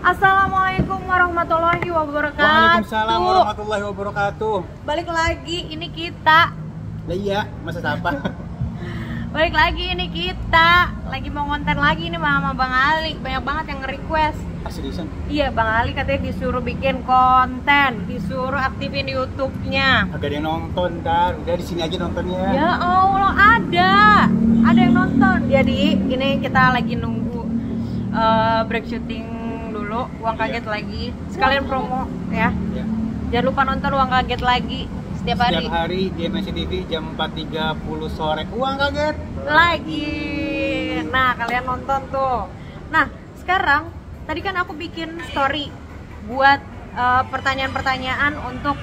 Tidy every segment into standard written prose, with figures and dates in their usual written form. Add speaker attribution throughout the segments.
Speaker 1: Assalamualaikum warahmatullahi wabarakatuh.
Speaker 2: Waalaikumsalam warahmatullahi wabarakatuh.
Speaker 1: Balik lagi ini kita.
Speaker 2: Lah iya, masa siapa?
Speaker 1: Balik lagi ini kita. Lagi mau konten lagi nih sama Bang Ali. Banyak banget yang nge-request.
Speaker 2: Seriusan?
Speaker 1: Iya, Bang Ali katanya disuruh bikin konten, disuruh aktifin YouTube-nya.
Speaker 2: Agak ada yang nonton kan? Udah di sini aja nontonnya.
Speaker 1: Ya Allah, ada yang nonton. Jadi ini kita lagi nunggu break syuting dulu, uang kaget lagi. Sekalian promo ya.
Speaker 2: Iya.
Speaker 1: Jangan lupa nonton uang kaget lagi setiap hari.
Speaker 2: Setiap hari di MNC TV jam 4.30 sore. Uang kaget
Speaker 1: Lagi. Nah, kalian nonton tuh. Nah, sekarang tadi kan aku bikin story buat pertanyaan-pertanyaan untuk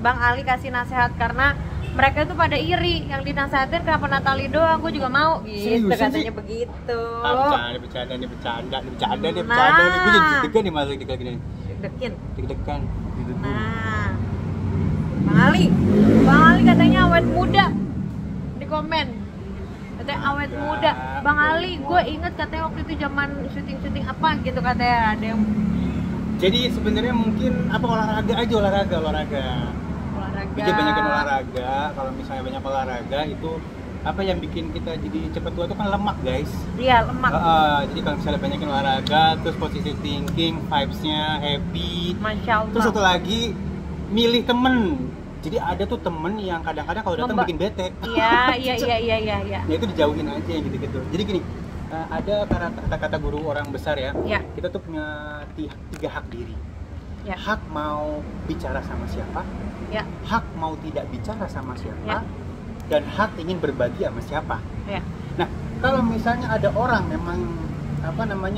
Speaker 1: Bang Ali kasih nasihat karena mereka itu pada iri yang dinasehatin kenapa Natali doang, gue juga mau gitu.
Speaker 2: Seriusan
Speaker 1: katanya
Speaker 2: sih?
Speaker 1: begitu.
Speaker 2: Bercanda nih.
Speaker 1: Nah.
Speaker 2: Gue jadi deg-degan nih masuk deg gini.
Speaker 1: Dekin.
Speaker 2: Deg-degan.
Speaker 1: Nah, Bang Ali katanya awet muda di komen. Katanya awet muda. Bang Ali, gue inget katanya waktu itu zaman syuting apa gitu katanya ada yang
Speaker 2: Jadi sebenarnya mungkin apa olahraga. Jadi banyakin olahraga. Kalau misalnya banyak olahraga itu apa yang bikin kita jadi cepat tua itu kan lemak, guys.
Speaker 1: Iya, lemak.
Speaker 2: Jadi kalau misalnya banyakin olahraga, terus positive thinking, vibes-nya happy.
Speaker 1: Masya Allah.
Speaker 2: Terus satu lagi milih temen. Jadi ada tuh temen yang kadang-kadang kalau datang bikin bete.
Speaker 1: Iya.
Speaker 2: Nah itu dijauhin aja yang gitu-gitu. Jadi gini, ada kata-kata guru orang besar ya.
Speaker 1: Iya.
Speaker 2: Kita tuh punya tiga hak diri.
Speaker 1: Ya.
Speaker 2: Hak mau bicara sama siapa,
Speaker 1: Ya.
Speaker 2: hak mau tidak bicara sama siapa,
Speaker 1: Ya.
Speaker 2: dan hak ingin berbagi sama siapa.
Speaker 1: Ya.
Speaker 2: Nah, kalau misalnya ada orang memang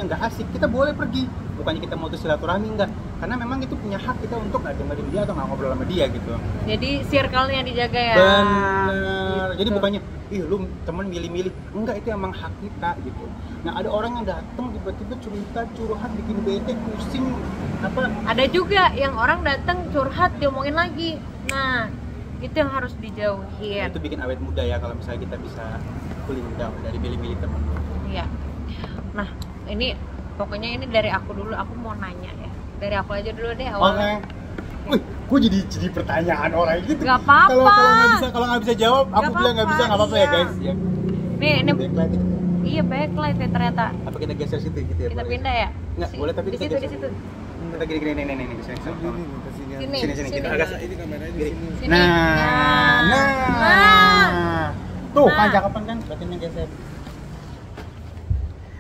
Speaker 2: nggak asik, kita boleh pergi. Bukannya kita mau tuh silaturahmi, enggak. Karena memang itu punya hak kita untuk nggak dengerin dia atau nggak ngobrol sama dia gitu.
Speaker 1: Jadi circle-nya dijaga ya.
Speaker 2: Bener.
Speaker 1: Gitu.
Speaker 2: Jadi bukannya, lu temen milih-milih. Enggak, itu emang hak kita gitu. Nah, ada orang yang datang tiba-tiba cerita, curhat, bikin bete, pusing,
Speaker 1: Ada juga yang orang datang curhat diomongin lagi. Nah, itu yang harus dijauhin.
Speaker 2: itu bikin awet muda ya kalau misalnya kita bisa cooling down dari milih-milih temen.
Speaker 1: Iya. Nah, ini pokoknya ini dari aku dulu. Aku mau nanya ya. Dari aku aja dulu deh awalnya.
Speaker 2: Oke. Wih, gue jadi pertanyaan orang gitu.
Speaker 1: Gak apa-apa.
Speaker 2: Kalau nggak bisa jawab, aku bilang nggak bisa, nggak apa-apa ya guys. Ya.
Speaker 1: Ini
Speaker 2: Backlight.
Speaker 1: iya backlight ya ternyata.
Speaker 2: Apa kita geser situ gitu ya?
Speaker 1: Kita pindah ya?
Speaker 2: Nggak, boleh tapi
Speaker 1: di
Speaker 2: kita
Speaker 1: situ, di
Speaker 2: geser.
Speaker 1: situ.
Speaker 2: Kita gini nih, sini. Sini. Kita agak
Speaker 3: Ini kameranya di
Speaker 2: gini.
Speaker 3: sini.
Speaker 2: Nah. Tuh,
Speaker 1: Nah.
Speaker 2: kan cakapan kan? Berarti ini geser.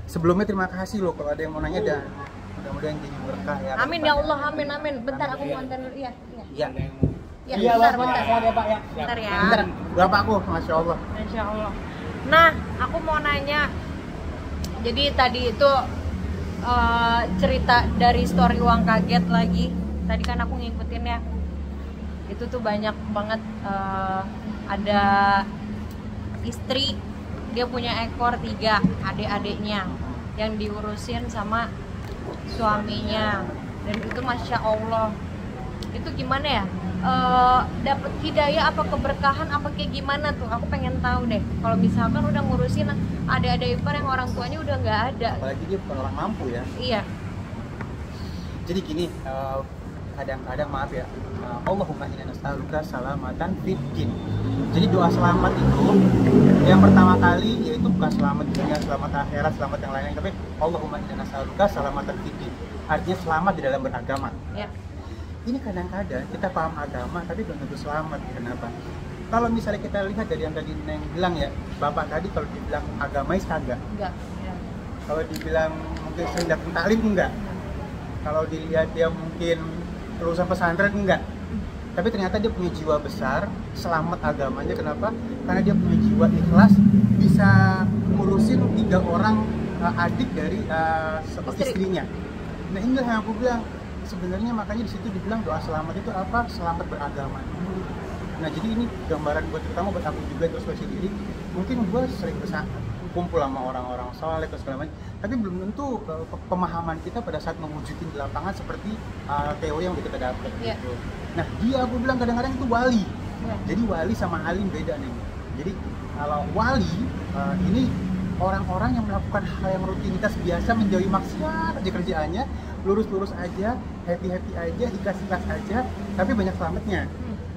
Speaker 2: Sebelumnya terima kasih loh kalau ada yang mau nanya dah. Mudah-mudahan jadi berkah ya.
Speaker 1: Amin ya Allah, amin. Bentar aku mau antar dulu. Iya.
Speaker 2: Iya.
Speaker 1: Ya,
Speaker 2: Iya,
Speaker 1: bentar,
Speaker 2: Bapak.
Speaker 1: bentar.
Speaker 2: Ada Pak ya.
Speaker 1: Bentar ya.
Speaker 2: Bentar. Berapa aku? Masya Allah.
Speaker 1: Insya Allah. Nah, aku mau nanya. Jadi tadi itu cerita dari story uang kaget lagi. Tadi kan aku ngikutin ya. Itu tuh banyak banget ada istri, dia punya ekor 3 adik-adiknya yang diurusin sama suaminya. Dan itu Masya Allah. Itu gimana ya? Dapat hidayah apa keberkahan apa kayak gimana tuh, aku pengen tahu deh. Kalau misalkan udah ngurusin adik-adik ipar yang orang tuanya udah nggak ada.
Speaker 2: Apalagi dia bukan orang mampu ya.
Speaker 1: Iya.
Speaker 2: Jadi gini, kadang-kadang maaf ya, Allahumma inna nas'aluka salamatan fid din. Jadi doa selamat itu yang pertama kali yaitu bukan selamat di dunia, selamat akhirat, selamat yang lain-lain, tapi Allahumma inna nas'aluka salamatan fid din. Artinya selamat di dalam beragama.
Speaker 1: Ya.
Speaker 2: Ini kadang-kadang kita paham agama tapi belum tentu selamat. Kenapa? Kalau misalnya kita lihat dari yang tadi Neng bilang ya, Bapak tadi kalau dibilang agamais kagak.
Speaker 1: Enggak. Ya.
Speaker 2: Kalau dibilang mungkin sering datang taklim enggak. Kalau dilihat dia mungkin lulusan pesantren enggak. Tapi ternyata dia punya jiwa besar, selamat agamanya. Kenapa? Karena dia punya jiwa ikhlas, bisa ngurusin 3 orang adik dari istrinya. Nah inilah yang aku bilang. Sebenarnya makanya di situ dibilang doa selamat itu apa? Selamat beragama. Nah jadi ini gambaran buat terutama buat aku juga introspeksi diri. Mungkin gue sering kumpul sama orang-orang soleh atau segala macam, tapi belum tentu pemahaman kita pada saat mewujudin di lapangan seperti teori yang kita dapat.
Speaker 1: Yeah.
Speaker 2: Gitu. Nah dia aku bilang kadang-kadang itu wali.
Speaker 1: Yeah.
Speaker 2: Jadi wali sama alim beda nih. Jadi kalau wali ini orang-orang yang melakukan hal yang rutinitas biasa, menjauhi maksiat aja kerjaannya, lurus-lurus aja, happy-happy aja, ikhlas-ikhlas aja, tapi banyak selamatnya.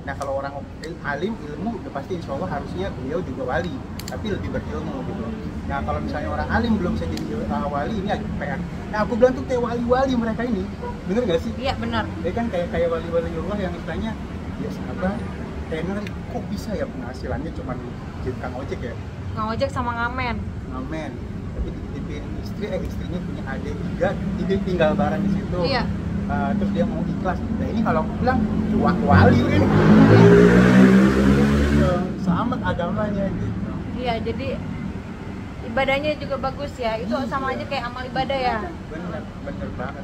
Speaker 2: Nah kalau orang alim ilmu udah pasti insya Allah harusnya beliau juga wali, tapi lebih berilmu gitu. Nah kalau misalnya orang alim belum bisa jadi wali, ini agak PR. Nah aku bilang tuh kayak wali-wali mereka ini, bener nggak sih?
Speaker 1: Iya benar.
Speaker 2: Dia kan kayak wali-wali Allah yang istilahnya ya sahabat, kayaknya kok bisa ya penghasilannya cuma jadi tukang ojek ya?
Speaker 1: Tukang ojek sama ngamen.
Speaker 2: Ngamen, tapi dititipin istrinya punya adik 3, dia tinggal bareng di situ.
Speaker 1: Iya.
Speaker 2: Terus dia mau ikhlas. Nah ini kalau aku bilang wali ini, selamat agamanya gitu.
Speaker 1: Iya, jadi ibadahnya juga bagus ya. Itu sama aja kayak amal ibadah ya.
Speaker 2: Bener banget.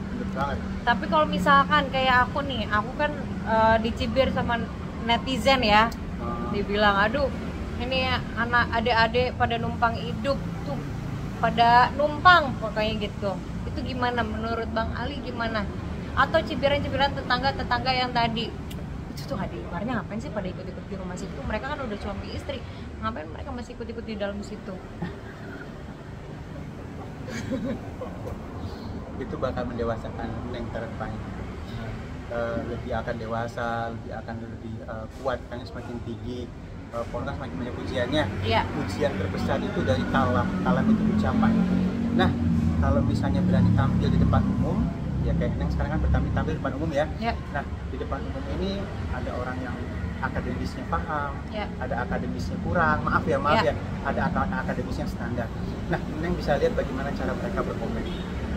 Speaker 1: Tapi kalau misalkan kayak aku nih, aku kan dicibir sama netizen ya. Dibilang, aduh ini anak adik-adik pada numpang hidup tuh, pada numpang pokoknya gitu. Itu gimana menurut Bang Ali gimana? Atau cibiran-cibiran tetangga-tetangga yang tadi itu tuh adik iparnya ngapain sih pada ikut-ikut di rumah situ, mereka kan udah suami istri, ngapain mereka masih ikut-ikut di dalam situ?
Speaker 2: Itu bakal mendewasakan yang terdepan. Lebih akan dewasa, lebih kuat karena semakin tinggi pokoknya semakin banyak ujiannya.
Speaker 1: Iya.
Speaker 2: Ujian terbesar itu dari kalam itu ucapan. Nah kalau misalnya berani tampil di depan umum, ya kayak yang sekarang kan tampil di depan umum ya. Nah di depan umum ini ada orang yang akademisnya paham, ada akademisnya kurang, maaf ya, ada akademisnya standar. Nah Neng bisa lihat bagaimana cara mereka berkomen.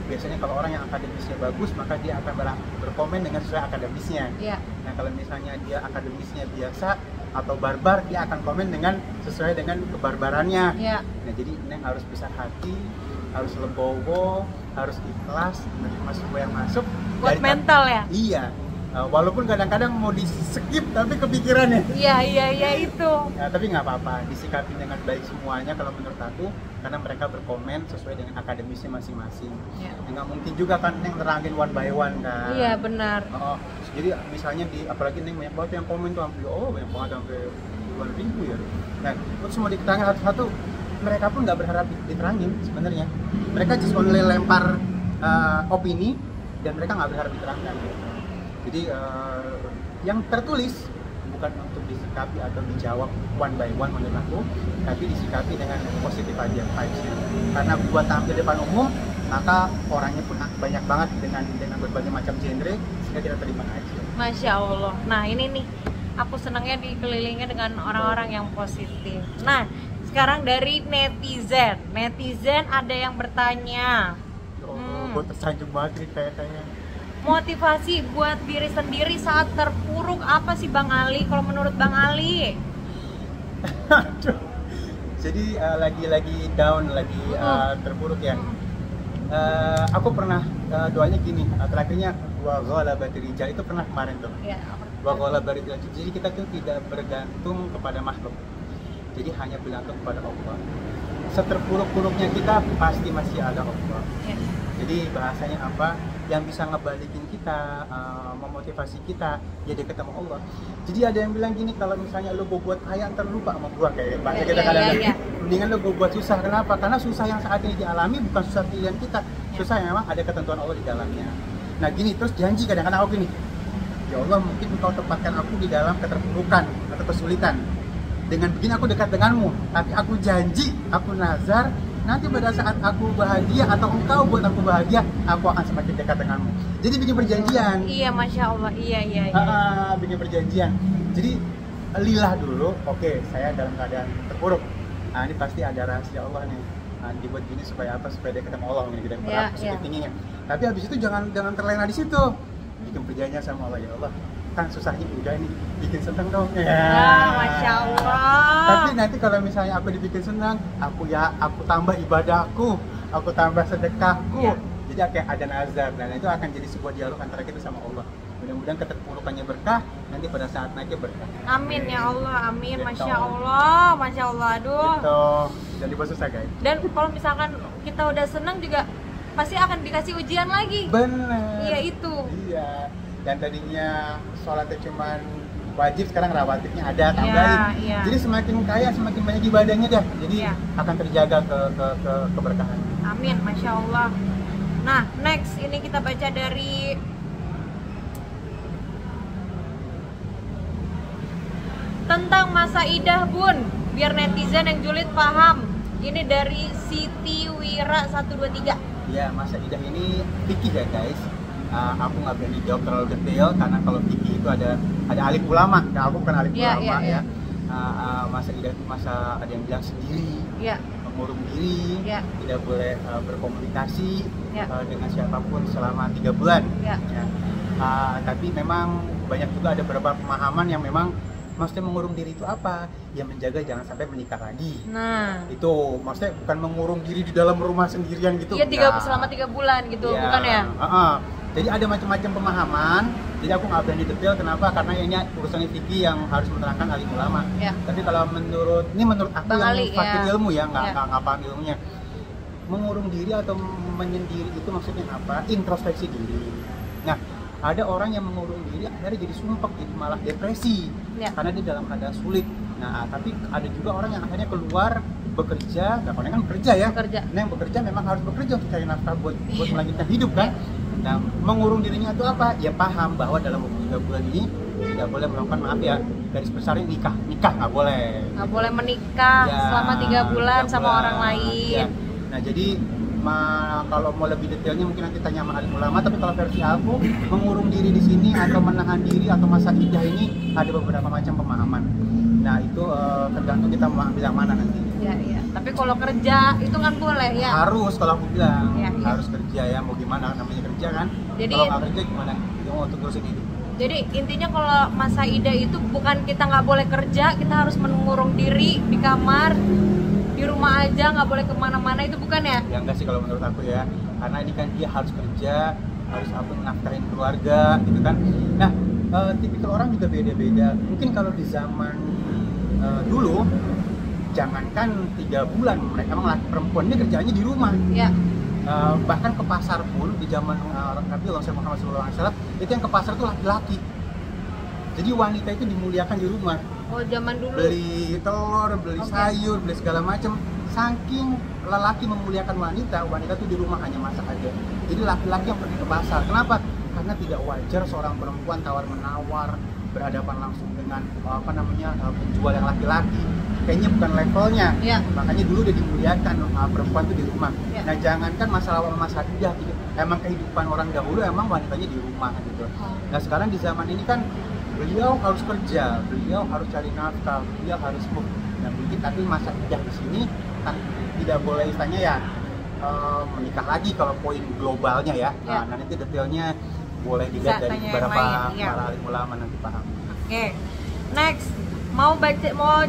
Speaker 2: Biasanya kalau orang yang akademisnya bagus, maka dia akan berkomen dengan sesuai akademisnya. Nah kalau misalnya dia akademisnya biasa atau barbar, dia akan komen dengan sesuai dengan kebarbarannya. Nah jadi Neng harus besar hati, harus legowo, harus ikhlas menerima semua yang masuk.
Speaker 1: Buat mental ya?
Speaker 2: Iya. Walaupun kadang-kadang mau di-skip tapi kepikiran ya.
Speaker 1: Iya itu.
Speaker 2: Ya, tapi nggak apa-apa, disikapi dengan baik semuanya kalau menurut aku, karena mereka berkomen sesuai dengan akademisnya masing-masing. Nggak mungkin juga kan Neng terangin one by one kan.
Speaker 1: Iya benar.
Speaker 2: Jadi misalnya apalagi Neng banyak banget yang komen tuh, banyak banget sampai puluhan ribu ya. Nah terus mau diterangin satu-satu, mereka pun nggak berharap diterangin sebenarnya. Mereka just only lempar opini dan mereka nggak berharap diterangkan gitu. Jadi yang tertulis bukan untuk disikapi atau dijawab one by one menurut aku, tapi disikapi dengan positif aja vibes-nya. Karena buat tampil di depan umum, maka orangnya pun banyak banget dengan berbagai macam genre, sehingga kita terima aja.
Speaker 1: Masya Allah. Nah ini nih, aku senangnya dikelilingi dengan orang-orang yang positif. Nah sekarang dari netizen ada yang bertanya.
Speaker 2: Gue tersanjung banget nih kayaknya.
Speaker 1: Motivasi buat diri sendiri saat terpuruk apa sih Bang Ali? Kalau menurut Bang Ali?
Speaker 2: Jadi lagi down, terpuruk ya. Aku pernah doanya gini, terakhirnya wa ghalabatir rijal itu pernah kemarin tuh. Wa ghalabatir rijal. Jadi kita tuh tidak bergantung kepada makhluk. Jadi hanya bergantung kepada Allah. Seterpuruk-puruknya kita pasti masih ada Allah. Jadi bahasanya apa? Yang bisa ngebalikin kita, memotivasi kita, ya dia ketemu Allah. Jadi ada yang bilang gini, kalau misalnya lo buat kaya ntar lupa sama gua, kayak bahasa kita kadang-kadang. Mendingan lo buat susah, kenapa? Karena susah yang saat ini dialami bukan susah pilihan kita, susah yang memang ada ketentuan Allah di dalamnya. Nah gini, terus janji kadang-kadang aku gini, ya Allah mungkin engkau tempatkan aku di dalam keterpurukan atau kesulitan. Dengan begini aku dekat denganmu, tapi aku janji, aku nazar, nanti pada saat aku bahagia atau engkau buat aku bahagia, aku akan semakin dekat denganmu. Jadi bikin perjanjian. Iya, Masya Allah, iya. Bikin perjanjian. Jadi lillah dulu, oke, saya dalam keadaan terpuruk. Nah ini pasti ada rahasia Allah nih. Nah, dibuat gini supaya apa? Supaya dia ketemu Allah, gitu. Positif tingginya. Tapi habis itu jangan terlena di situ. Bikin perjanjian sama Allah, ya Allah. Kan susahnya udah nih, bikin seneng dong
Speaker 1: Masya Allah.
Speaker 2: Tapi nanti kalau misalnya aku dibikin senang, aku tambah ibadahku, aku tambah sedekahku, jadi kayak ada nazar, dan itu akan jadi sebuah dialog antara kita sama Allah. Mudah-mudahan keterpurukannya berkah, nanti pada saat naiknya berkah.
Speaker 1: Amin ya Allah, amin.
Speaker 2: Gitu.
Speaker 1: Masya Allah, aduh.
Speaker 2: Gitu. Jadi bos susah guys.
Speaker 1: Dan kalau misalkan kita udah senang juga pasti akan dikasih ujian lagi.
Speaker 2: Bener.
Speaker 1: Iya itu.
Speaker 2: Iya. Dan tadinya sholatnya cuman wajib, sekarang rawatibnya ada, tambahin.
Speaker 1: Iya.
Speaker 2: Jadi semakin kaya, semakin banyak ibadahnya dah. Jadi
Speaker 1: Iya.
Speaker 2: akan terjaga keberkahan.
Speaker 1: Amin, Masya Allah. Nah, next ini kita baca dari tentang masa idah bun, biar netizen yang julid paham. Ini dari Siti Wira 123.
Speaker 2: Ya, masa idah ini fikih ya guys. Aku nggak berani jawab terlalu detail karena kalau fikih itu ada alif ulama. Nah, aku bukan alif ulama ya. Masa idah itu masa ada yang bilang sendiri, mengurung diri, tidak boleh berkomunikasi dengan siapapun selama 3 bulan. Tapi memang banyak juga ada beberapa pemahaman yang memang maksudnya mengurung diri itu apa? Ya menjaga jangan sampai menikah lagi.
Speaker 1: Nah,
Speaker 2: itu maksudnya bukan mengurung diri di dalam rumah sendirian gitu.
Speaker 1: Iya, selama 3 bulan gitu, bukan ya?
Speaker 2: Jadi ada macam-macam pemahaman. Jadi aku nggak berani detail. Kenapa? Karena ini urusan fikih yang harus menerangkan alim ulama. Tapi kalau menurut aku
Speaker 1: Bang
Speaker 2: yang
Speaker 1: Ali,
Speaker 2: fakir ilmu ya, nggak paham ilmunya. Mengurung diri atau menyendiri itu maksudnya apa? Introspeksi diri. Nah, ada orang yang mengurung diri akhirnya jadi sumpek, jadi malah depresi karena dia dalam keadaan sulit. Nah, tapi ada juga orang yang akhirnya keluar bekerja, nah kan bekerja ya. Nah, yang bekerja memang harus bekerja untuk cari nafkah buat melanjutkan hidup kan. Nah, mengurung dirinya itu apa? Ya paham bahwa dalam waktu 3 bulan ini tidak boleh melakukan, maaf ya, garis besarnya nikah nggak boleh.
Speaker 1: Nggak boleh menikah selama 3 bulan sama orang lain.
Speaker 2: Nah, jadi kalau mau lebih detailnya mungkin nanti tanya sama alim ulama, tapi kalau versi aku, mengurung diri di sini atau menahan diri atau masa idah ini ada beberapa macam pemahaman. Nah, itu tergantung kita mau ambil yang mana nanti.
Speaker 1: Iya. Tapi kalau kerja itu kan boleh ya?
Speaker 2: Harus, kalau aku bilang harus kerja ya, mau gimana namanya kerja kan. Jadi kalau nggak kerja gimana? Kita mau untuk urusin hidup.
Speaker 1: Jadi intinya kalau masa idah itu bukan kita nggak boleh kerja, kita harus mengurung diri di kamar, di rumah aja, nggak boleh kemana-mana, itu bukan ya?
Speaker 2: Ya enggak sih kalau menurut aku ya, karena ini kan dia harus kerja, harus menafkahin keluarga gitu kan. Nah, tipikal orang juga beda-beda. Mungkin kalau di zaman dulu, jangankan 3 bulan, mereka emang laki perempuan ini kerjaannya di rumah. Bahkan ke pasar pun di zaman Nabi Muhammad SAW itu yang ke pasar itu laki-laki. Jadi wanita itu dimuliakan di rumah.
Speaker 1: Oh, zaman dulu.
Speaker 2: Beli telur, beli sayur, beli segala macam. Saking lelaki memuliakan wanita, wanita tuh di rumah hanya masak aja. Jadi laki-laki yang pergi ke pasar. Kenapa? Karena tidak wajar seorang perempuan tawar-menawar, berhadapan langsung dengan penjual yang laki-laki. Kayaknya bukan levelnya. Makanya dulu udah dimuliakan perempuan tuh di rumah. Nah, jangankan masalah idah gitu. Emang kehidupan orang dahulu emang wanitanya di rumah gitu. Nah, sekarang di zaman ini kan beliau harus kerja, beliau harus cari nafkah, beliau harus move. Nah, mungkin tapi masa idah di sini kan tidak boleh istilahnya ya menikah lagi kalau poin globalnya ya. Nah, nanti detailnya boleh dilihat dari beberapa para alim ulama nanti paham.
Speaker 1: Oke. Next, mau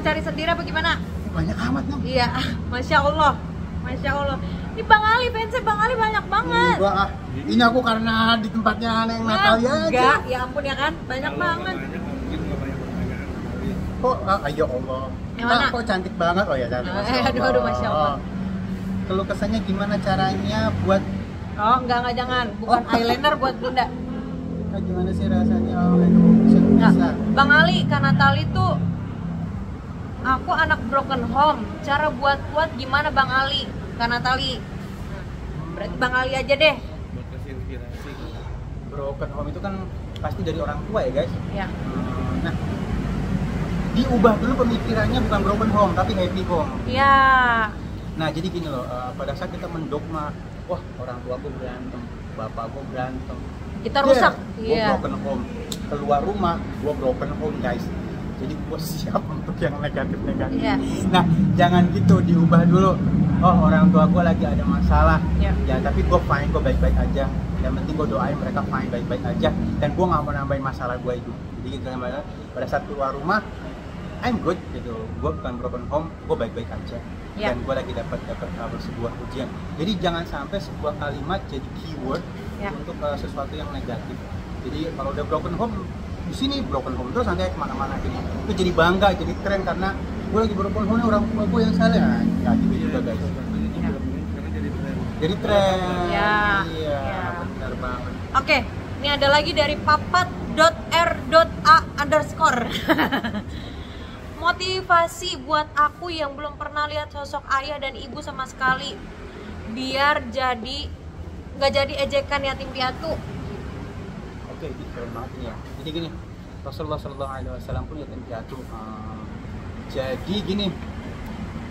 Speaker 1: cari sendiri apa gimana?
Speaker 2: Banyak amat nih.
Speaker 1: Iya, Masya Allah. Ini Bang Ali, fansnya Bang Ali banyak banget.
Speaker 2: Enggak ini aku karena di tempatnya yang Natalia aja.
Speaker 1: Enggak, ya ampun ya kan, banyak banget.
Speaker 2: Kok, ayo Allah.
Speaker 1: Yang mana?
Speaker 2: Kok cantik banget, oh ya cantik.
Speaker 1: Aduh, Masya Allah.
Speaker 2: Keluh kesahnya gimana caranya buat?
Speaker 1: Oh, enggak jangan, bukan eyeliner buat Bunda.
Speaker 2: Gimana sih rasanya? Oh, bisa.
Speaker 1: Bang Ali, Kak Natali tuh, aku anak broken home. Cara buat gimana Bang Ali? Kak Natali. Berarti Bang Ali aja deh.
Speaker 3: Buat kasih inspirasi.
Speaker 2: Broken home itu kan pasti dari orang tua ya guys.
Speaker 1: Iya.
Speaker 2: Nah, diubah dulu pemikirannya, bukan broken home tapi happy home.
Speaker 1: Iya.
Speaker 2: Nah, jadi gini loh, pada saat kita mendogma, wah orang tua gue berantem, bapak gue berantem,
Speaker 1: Kita rusak.
Speaker 2: Gue broken home. Keluar rumah, gue broken home guys. Jadi gue siap untuk yang negatif-negatif. Nah, jangan gitu, diubah dulu. Oh, orang tua gue lagi ada masalah. Ya, tapi gue fine, gue baik-baik aja. Yang penting gue doain mereka fine, baik-baik aja. Dan gue gak mau nambahin masalah gue itu. Jadi gitu, pada saat keluar rumah, I'm good gitu. Gue bukan broken home, gue baik-baik aja. Dan gue lagi dapat sebuah ujian. Jadi jangan sampai sebuah kalimat jadi keyword untuk sesuatu yang negatif. Jadi kalau udah broken home, di sini broken home terus nanti kemana-mana gitu. Itu jadi bangga, jadi tren karena gue lagi broken home, orang tua gue yang salah. Nah, gitu juga guys. Jadi tren. Iya, benar banget.
Speaker 1: Oke, ini ada lagi dari Papat .r.a_. Motivasi buat aku yang belum pernah lihat sosok ayah dan ibu sama sekali, biar nggak jadi ejekan yatim piatu.
Speaker 2: Oke, gitu keren banget ini ya. Jadi gini, Rasulullah SAW pun yatim piatu. Jadi gini,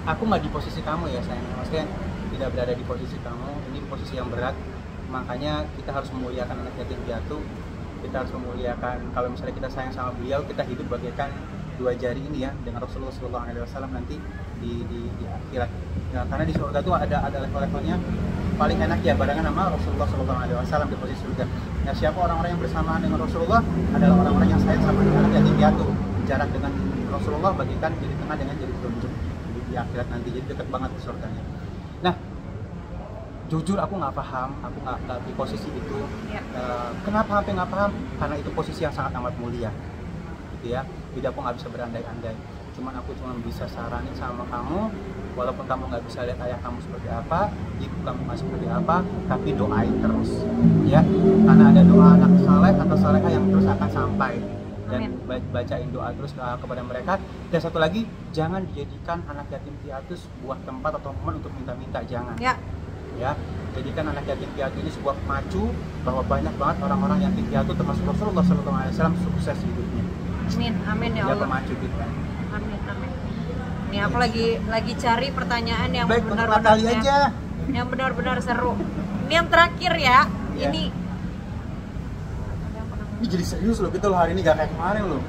Speaker 2: aku nggak di posisi kamu ya sayang, maksudnya tidak berada di posisi kamu. Ini posisi yang berat, makanya kita harus memuliakan anak yatim piatu. Kita harus memuliakan, kalau misalnya kita sayang sama beliau, kita hidup bagaikan dua jari ini ya dengan Rasulullah SAW nanti di akhirat ya, karena di surga tuh ada level-levelnya. Paling enak ya barengan sama Rasulullah SAW di posisi surga. Nah, siapa orang-orang yang bersamaan dengan Rasulullah adalah orang-orang yang sayang sama anak yatim piatu. Jarak dengan Rasulullah bagikan jadi tengah dengan jadi telunjuk di akhirat nanti, jadi dekat banget ke surganya. Nah, jujur aku nggak paham, aku nggak di posisi itu ya. Kenapa sampai nggak paham? Karena itu posisi yang sangat amat mulia gitu ya. Jadi aku nggak bisa berandai-andai, aku cuma bisa saranin sama kamu, walaupun kamu nggak bisa lihat ayah kamu seperti apa, ibu kamu nggak seperti apa, tapi doain terus ya, karena ada doa anak saleh atau salehah yang terus akan sampai, dan bacain doa terus kepada mereka. Dan satu lagi, jangan dijadikan anak yatim piatu sebuah tempat atau momen untuk minta-minta, jangan ya. Jadikan anak yatim piatu ini sebuah pemacu bahwa banyak banget orang-orang yatim piatu termasuk Rasulullah SAW sukses hidupnya.
Speaker 1: Amin ya Allah.
Speaker 2: Pemacu kita.
Speaker 1: Amin. Ini aku lagi cari pertanyaan yang
Speaker 2: benar-benar
Speaker 1: yang benar-benar seru. Ini yang terakhir ya. Ini
Speaker 2: jadi serius loh, kita loh hari ini gak kayak kemarin loh.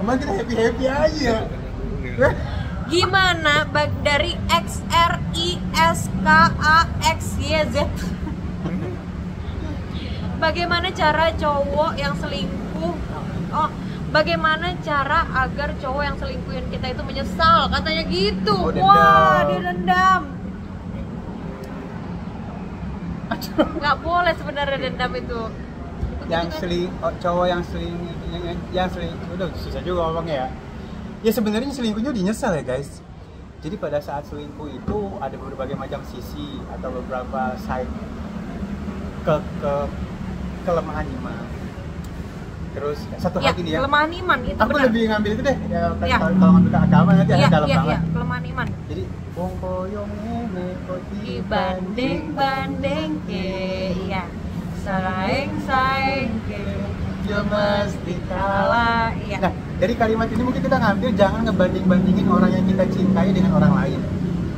Speaker 2: Kemarin kita happy aja.
Speaker 1: Gimana dari XRISKAXYZ? Bagaimana cara cowok yang selingkuh? Bagaimana cara agar cowok yang selingkuhin kita itu menyesal? Katanya gitu. Wah, dia dendam. Nggak boleh sebenarnya dendam itu.
Speaker 2: Cowok yang seling, udah susah juga ngomongnya ya. Ya sebenarnya selingkuhnya dinyesal ya guys. Jadi pada saat selingkuh itu ada berbagai macam sisi atau beberapa side kelemahan iman. Terus satu hal ini ya,
Speaker 1: kelemahan iman itu
Speaker 2: aku
Speaker 1: benar.
Speaker 2: Lebih ngambil itu deh ya. Kalau ngambil ke agama nanti ada dalam banget.
Speaker 1: Kelemahan iman.
Speaker 2: Jadi wong koyong neko
Speaker 1: dibanding ke ya saing ke
Speaker 2: ya mesti
Speaker 1: kalah ya.
Speaker 2: Nah, dari kalimat ini mungkin kita ngambil jangan ngebanding-bandingin orang yang kita cintai dengan orang lain.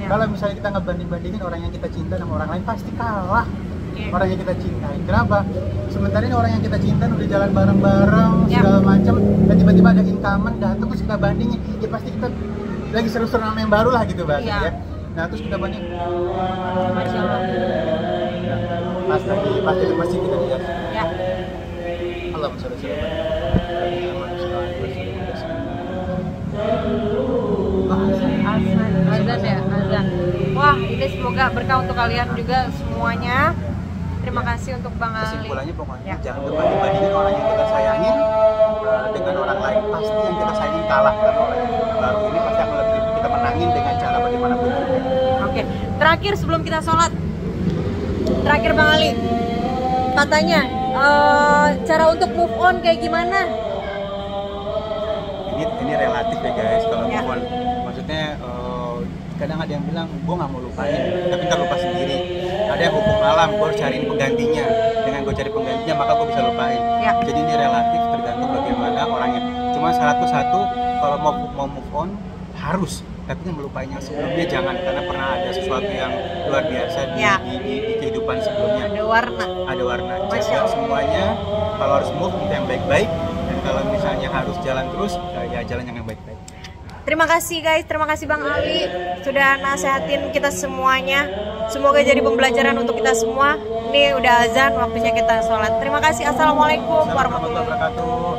Speaker 2: Kalau misalnya kita ngebanding-bandingin orang yang kita cinta sama orang lain, pasti kalah orang yang kita cintai. Kenapa? Sementara ini orang yang kita cinta udah jalan bareng-bareng segala macam, dan tiba-tiba ada incumbent datang terus kita bandingin, ya pasti kita lagi seru-seru nama yang baru lah gitu bahasanya ya. Nah terus kita banding,
Speaker 1: Masya Allah.
Speaker 2: pasti di masjid kita lihat.
Speaker 1: Ya.
Speaker 2: Allahumma sholli
Speaker 1: azan ya, azan. Wah, ini semoga berkah untuk kalian juga semuanya. Terima kasih untuk Bang Ali.
Speaker 2: Kesimpulannya pokoknya jangan banding-bandingin orang yang kita sayangin dengan orang lain. Pasti yang kita sayangin kalah, karena orang yang baru ini pasti akan lebih kita menangin dengan cara bagaimanapun juga. Oke,
Speaker 1: terakhir sebelum kita sholat, terakhir Bang Ali, katanya cara untuk move on kayak gimana?
Speaker 2: Ini relatif ya guys, kalau move on. Maksudnya kadang ada yang bilang gue nggak mau lupain, tapi ntar lupa sendiri. Ada yang hukum alam, gue harus cariin penggantinya. Dengan gue cari penggantinya maka gue bisa lupain. Jadi ini relatif, tergantung bagaimana orangnya. Cuma syaratku satu, kalau mau move on harus, tapi kan melupain yang sebelumnya jangan, karena pernah ada sesuatu yang luar biasa di kehidupan sebelumnya. Ada warna. Jaga semuanya. Kalau harus move, kita yang baik-baik. Dan kalau misalnya harus jalan terus, ya jalan yang baik-baik.
Speaker 1: Terima kasih guys, terima kasih Bang Ali sudah nasehatin kita semuanya. Semoga jadi pembelajaran untuk kita semua. Ini udah azan, waktunya kita sholat. Terima kasih. Assalamualaikum warahmatullahi wabarakatuh.